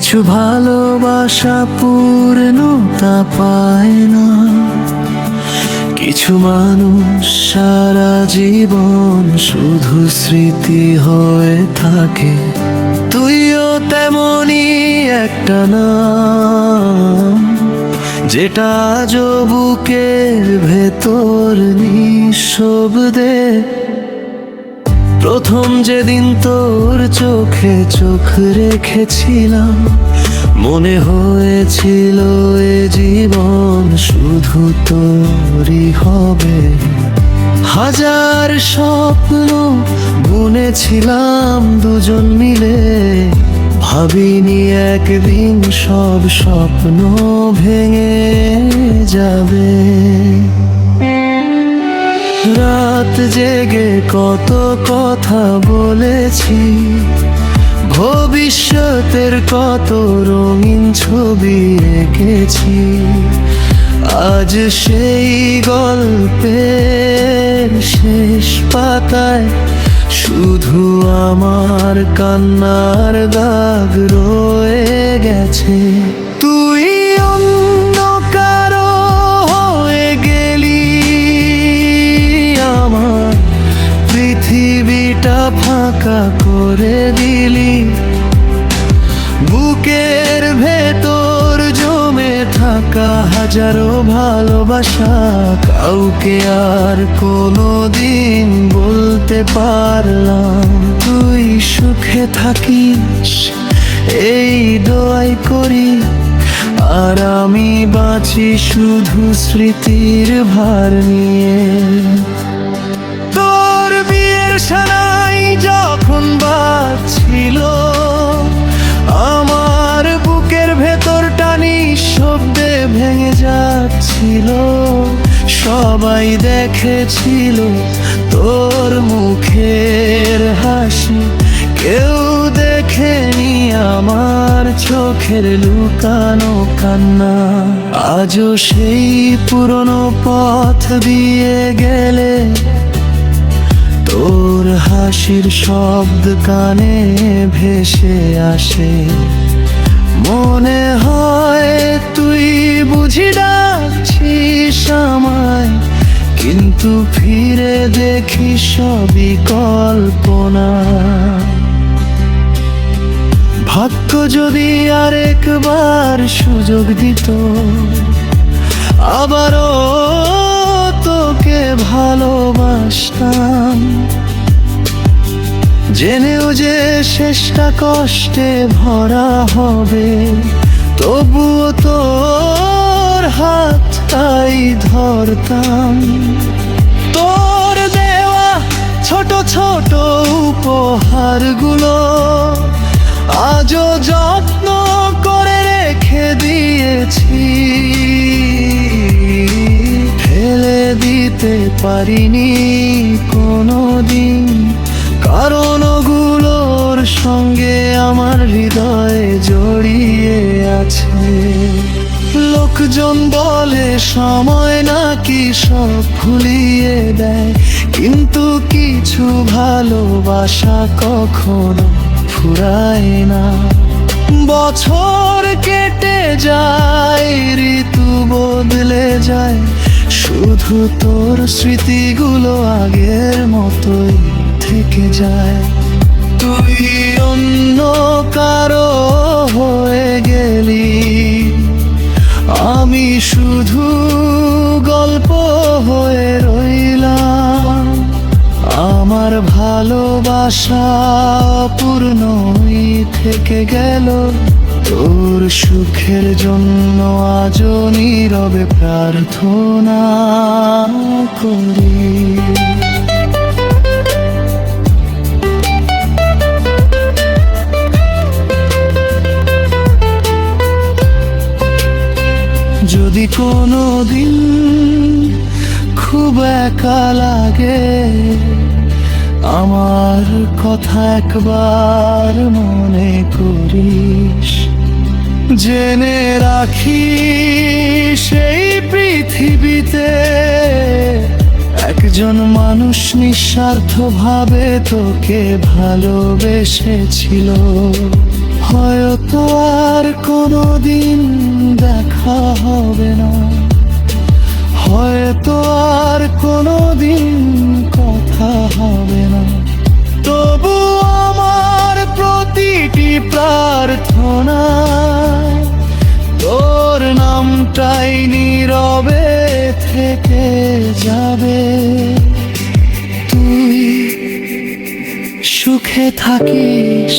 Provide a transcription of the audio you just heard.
কিছু ভালোবাসা পূর্ণতা পায় না, কিছু মানুষ সারা জীবন শুধু স্মৃতি হয়ে থাকে। তুইও তেমনি একটা নাম, যেটা আজও বুকের ভেতর নিঃশব্দে। প্রথম যেদিন তোর চোখে চোখ রেখেছিলাম, মনে হয়েছিল এ জীবন শুধু তোরই হবে। হাজার স্বপ্ন বুনেছিলাম দুজন মিলে, ভাবিনি একদিন সব স্বপ্ন ভেঙে যাবে। রাত জেগে কত কথা বলেছি, ভবিষ্যতের কত রঙিন ছবি এঁকেছি। আজ সেই গল্পের শেষ পাতায় শুধু আমার কান্নার দাগ রয়ে গেছে। তুই অন্য কারো হয়ে গেলি, আমার পৃথিবীটা ফাঁকা করে দিলি। বুকের ভেতর জমে থাকা হাজারো ভালোবাসা কাউকে আর কোনোদিন বলতে পারলাম। তুই সুখে থাকিস এই দোয়াই করি, আর আমি বাঁচি শুধু স্মৃতির ভার নিয়ে। তোর বিয়ের সানাই যখন বাজছিল, আমার বুকের ভেতরটা নিঃশব্দে ভেঙে যাচ্ছিল। সবাই দেখেছিল তোর মুখের হাসি, কেউ দেখেনি আমার চোখের লুকানো কান্না। আজও সেই পুরনো পথ দিয়ে গেলে তোর হাসির শব্দ কানে ভেসে আসে। মনে হয় তুই বুঝি ডাকছিস আমায়, কিন্তু ফিরে দেখি সবই কল্পনা। ভাগ্য যদি আরেকবার সুযোগ দিত, আবারও তোকে ভালোবাসতাম। জেনেও যে শেষটা কষ্টে ভরা হবে, তবুও তোর হাতটাই ধরতাম। তোর দেওয়া ছোট ছোট উপহারগুলো আজও যত্ন করে রেখে দিয়েছি। ফেলে দিতে পারিনি কোনোদিন, কারণ ওগুলোর সঙ্গে আমার হৃদয়ে জড়িয়ে আছে। লোকজন বলে সময় নাকি সব ভুলিয়ে দেয়, কিন্তু কিছু ভালোবাসা কখনো ফুরায় না। বছর কেটে যায়, ঋতু বদলে যায়, শুধু তোর স্মৃতিগুলো আগের মতোই থেকে যায়। তুই অন্য কারো হয়ে গেলি, আমি শুধু গল্প হয়ে রইলাম। আমার ভালোবাসা অপূর্ণই থেকে গেল, তোর সুখের জন্য আজও নীরবে প্রার্থনা করি। যদি কোনো দিন খুব একা লাগে, আমার কথা একবার মনে করিস। জেনে রাখিস সেই পৃথিবীতে একজন মানুষ নিঃস্বার্থভাবে তোকে ভালোবেসেছিল। হয়তো আর কোনোদিন দেখা হবে না, হয়তো আর কোনোদিন কথা হবে না, তবু আমার প্রতিটি প্রার্থনা তোর নামটাই নীরবে থেকে যাবে। তুই সুখে থাকিস।